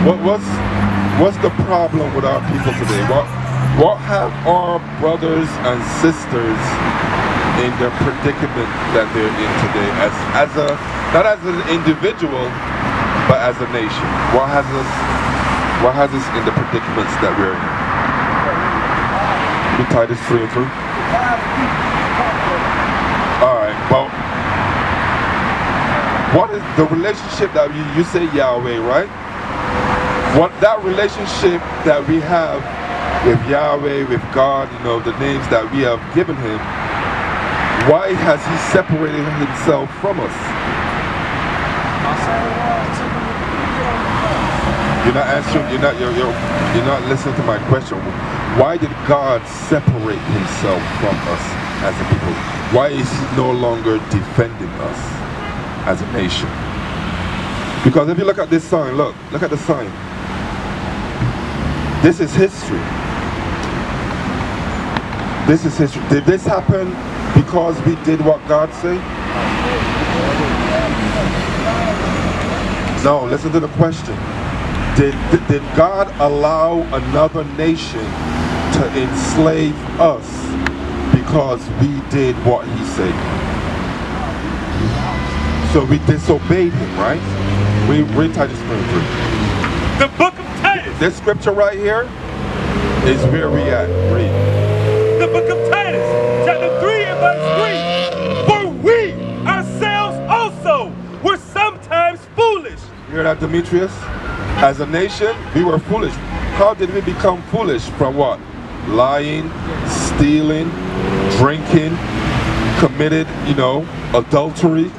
What's the problem with our people today? What have our brothers and sisters in the predicament that they're in today, not as an individual, but as a nation? What has us in the predicaments that we're in? We tie this through and through. All right. Well, what is the relationship that you say Yahweh, right? What that relationship that we have with Yahweh, with God, the names that we have given Him. Why has He separated Himself from us? You're not answering. You're not listening to my question. Why did God separate Himself from us as a people? Why is He no longer defending us as a nation? Because if you look at this sign, look at the sign. This is history. This is history. Did this happen because we did what God said? No, listen to the question. Did God allow another nation to enslave us because we did what He said? So we disobeyed Him, right? Read Titus 3:3. The book of Titus. This scripture right here is where we at. Read. The book of Titus, chapter 3 and verse 3. For we ourselves also were sometimes foolish. You hear that, Demetrius? As a nation, we were foolish. How did we become foolish? From what? Lying, stealing, drinking, committed, adultery.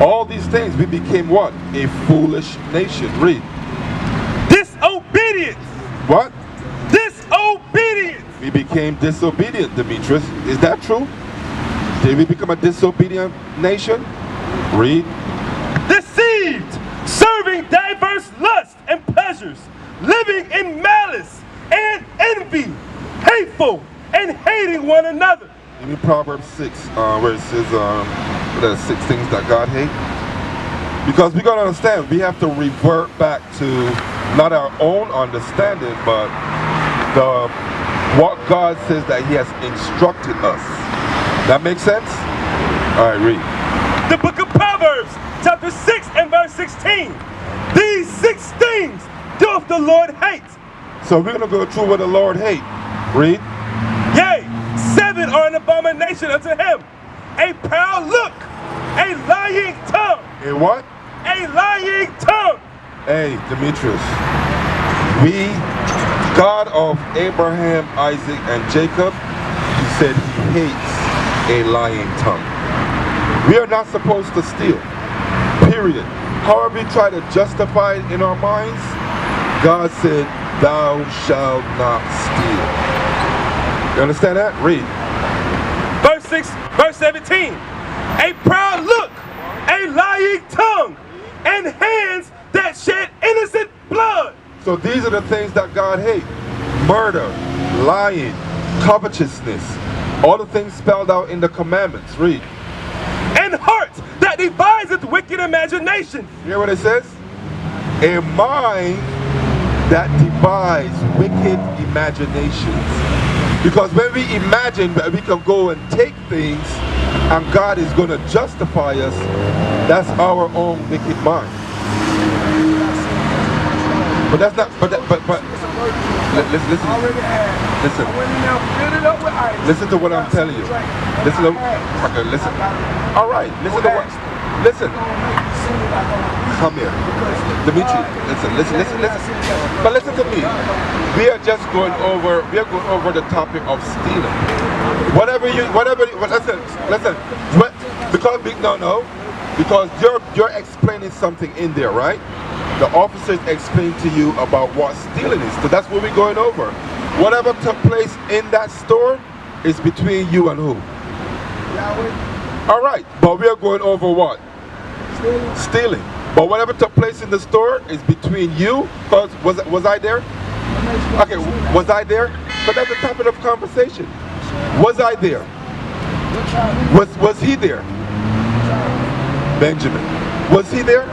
All these things, we became what? A foolish nation. Read. Disobedience. What? Disobedience. We became disobedient, Demetrius. Is that true? Did we become a disobedient nation? Read. Deceived, serving diverse lusts and pleasures, living in malice and envy, hateful and hating one another. Give me Proverbs 6, where it says, the 6 things that God hates. Because we got to understand, we have to revert back to not our own understanding, but what God says that He has instructed us. That makes sense? All right, read. The book of Proverbs, chapter 6 and verse 16. These 6 things doth the Lord hate. So we're going to go through what the Lord hates. Read. Yea, 7 are an abomination unto Him. A proud look, a lying tongue. A what? A lying tongue. Hey, Demetrius. God of Abraham, Isaac, and Jacob, He said He hates a lying tongue. We are not supposed to steal. Period. However we try to justify it in our minds, God said, thou shalt not steal. You understand that? Read. Verse 17. A proud look, a lying tongue, and hands that shed innocent blood. So these are the things that God hates. Murder, lying, covetousness. All the things spelled out in the commandments. Read. And heart that deviseth wicked imaginations. You hear what it says? A mind that devises wicked imaginations. Because when we imagine that we can go and take things and God is going to justify us, that's our own wicked mind. But that's not, listen to what I'm telling you. Listen. All right, listen. Come here. Dimitri, listen. But listen to me. We are going over the topic of stealing. Because you're explaining something in there, right? The officers explained to you about what stealing is. So that's what we're going over. Whatever took place in that store is between you and who? Yahweh. All right, but we are going over what? Stealing. But whatever took place in the store is between you. Because was I there? Okay, was I there? But that's the topic of conversation. Was I there? Was he there? Benjamin. Was he there?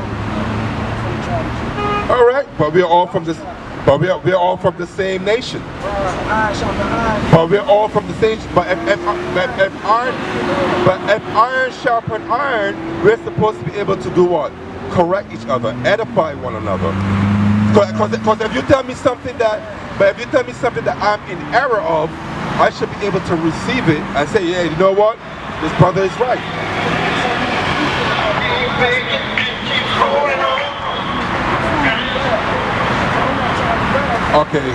All right, but we're all from this. But we're all from the same nation. But we're all from the same. But if iron sharpen iron, we're supposed to be able to do what? Correct each other, edify one another. Because if you tell me something that, I'm in error of, I should be able to receive it and say, yeah, you know what? This brother is right. Okay.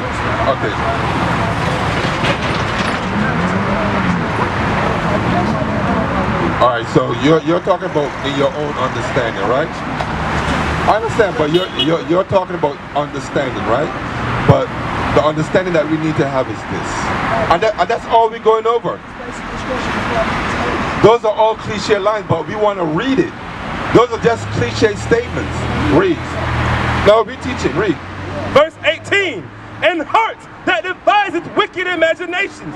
All right, so you're talking about in your own understanding, right? I understand, but you're talking about understanding, right? But the understanding that we need to have is this, and that's all we're going over. Those are all cliche lines, but we want to read it. Those are just cliche statements. Read. No, we're teaching. Read. Verse 18, and heart that deviseth wicked imaginations,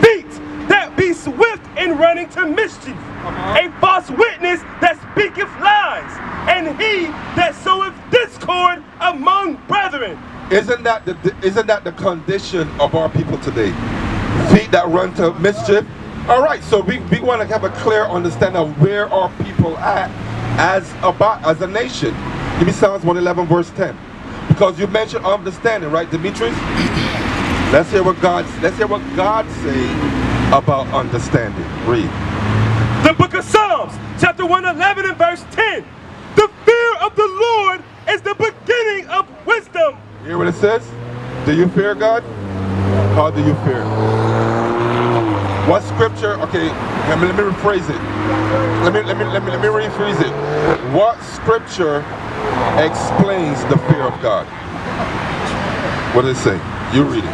feet that be swift in running to mischief, a false witness that speaketh lies, and he that soweth discord among brethren. Isn't that the condition of our people today? Feet that run to mischief. All right, so we want to have a clear understanding of where our people at as a nation. Give me Psalms 111 verse 10. Because you mentioned understanding, right, Demetrius? Let's hear what God say about understanding. Read. The book of Psalms, chapter 111 and verse 10. The fear of the Lord is the beginning of wisdom. You hear what it says? Do you fear God? How do you fear? What scripture? Okay, let me rephrase it. Let me rephrase it. What scripture explains the fear of God? What does it say? You read it.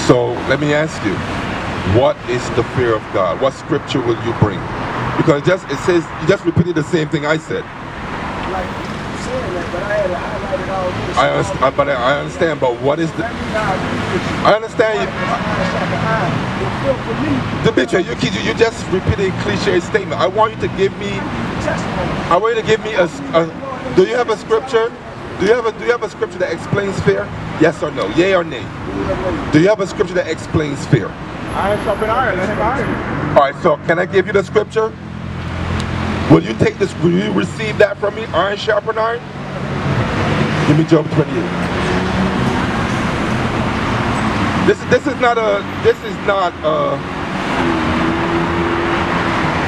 So let me ask you, what is the fear of God? What scripture will you bring? Because it says you just repeated the same thing I said. I understand, but what is the? I understand. Demetrius, you just repeated a cliche statement. I want you to give me. I want you to give me a. Do you have a scripture? Do you have a scripture that explains fear? Yes or no? Yay or nay? Do you have a scripture that explains fear? Iron sharpen iron. Let him iron. All right. So can I give you the scripture? Will you take this? Will you receive that from me? Iron sharpen iron. Give me Job 28. This is not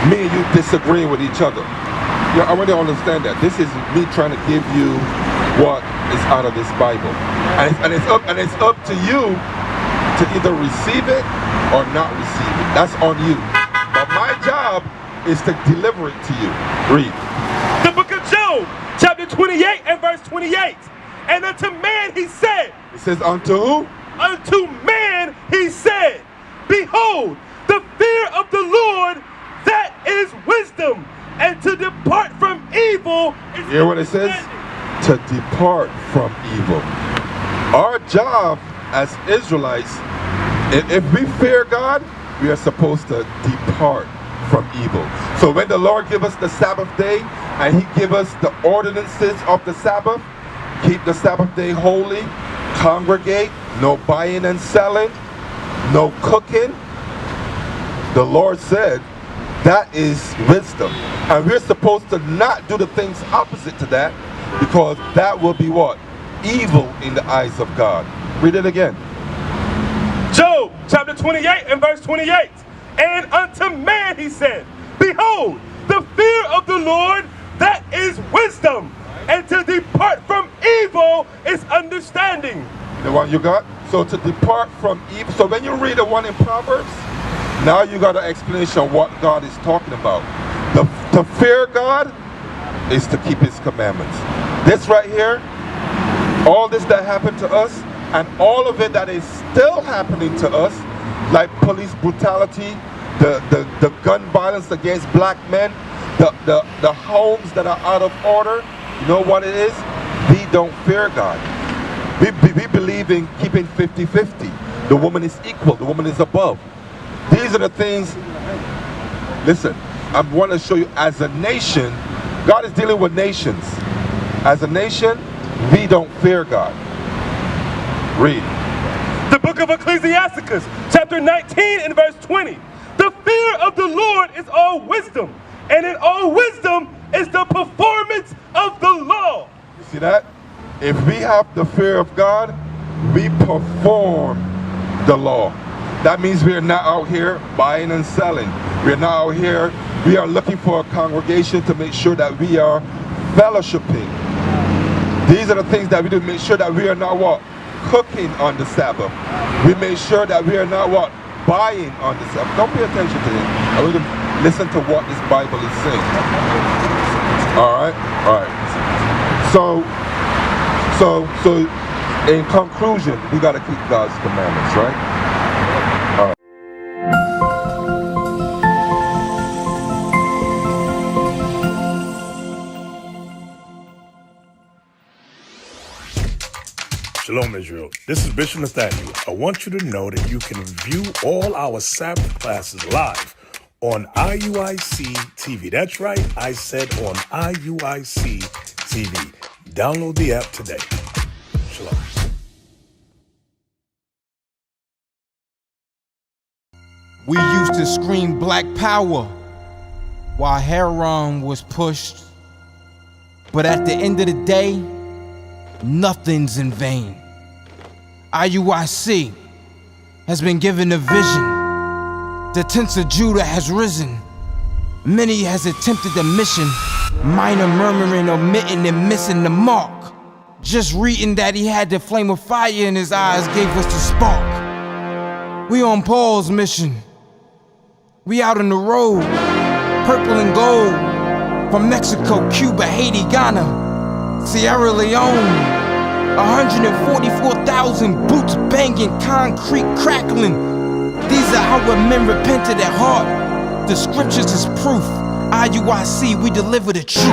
me and you disagreeing with each other. Yeah, I want you to understand that. This is me trying to give you what is out of this Bible, and it's up to you to either receive it or not receive it. That's on you. But my job is to deliver it to you. Read. The book of Job, chapter 28 and verse 28. And unto man he said. It says unto who? Unto man he said, behold, the fear of the Lord, that is wisdom, and to depart from evil is. Hear what it says? To depart from evil. Our job as Israelites, if we fear God, we are supposed to depart from evil. So when the Lord give us the Sabbath day and he give us the ordinances of the Sabbath, keep the Sabbath day holy, congregate, no buying and selling, no cooking, the Lord said that is wisdom. And we're supposed to not do the things opposite to that, because that will be what? Evil in the eyes of God. Read it again. Job chapter 28 and verse 28. And unto man he said, behold, the fear of the Lord, that is wisdom, and to depart from evil is understanding. The one you got? So to depart from evil. So when you read the one in Proverbs, now you got an explanation of what God is talking about. To fear God is to keep his commandments. This right here, all this that happened to us, and all of it that is still happening to us, like police brutality, the gun violence against black men, the homes that are out of order, you know what it is? We don't fear God. We believe in keeping 50-50. The woman is equal, the woman is above. These are the things, listen, I want to show you as a nation, God is dealing with nations. As a nation, we don't fear God. Read. The book of Ecclesiasticus, chapter 19 and verse 20. The fear of the Lord is all wisdom, and in all wisdom is the performance of the law. You see that? If we have the fear of God, we perform the law. That means we are not out here buying and selling. We are not out here. We are looking for a congregation to make sure that we are fellowshipping. These are the things that we do. Make sure that we are not what? Cooking on the Sabbath. We make sure that we are not what? Buying on the Sabbath. Don't pay attention to him. I want to listen to what this Bible is saying. Alright? Alright. So in conclusion, we got to keep God's commandments, right? Shalom, Israel. This is Bishop Nathaniel. I want you to know that you can view all our Sabbath classes live on IUIC TV. That's right, I said on IUIC TV. Download the app today. Shalom. We used to scream black power while Heron was pushed. But at the end of the day, nothing's in vain. IUIC has been given a vision. The tents of Judah has risen. Many has attempted the mission. Minor murmuring, omitting, and missing the mark. Just reading that he had the flame of fire in his eyes gave us the spark. We on Paul's mission. We out on the road, purple and gold. From Mexico, Cuba, Haiti, Ghana, Sierra Leone. 144,000 boots banging, concrete crackling. These are how men repented at heart. The scriptures is proof. IUIC, we deliver the truth.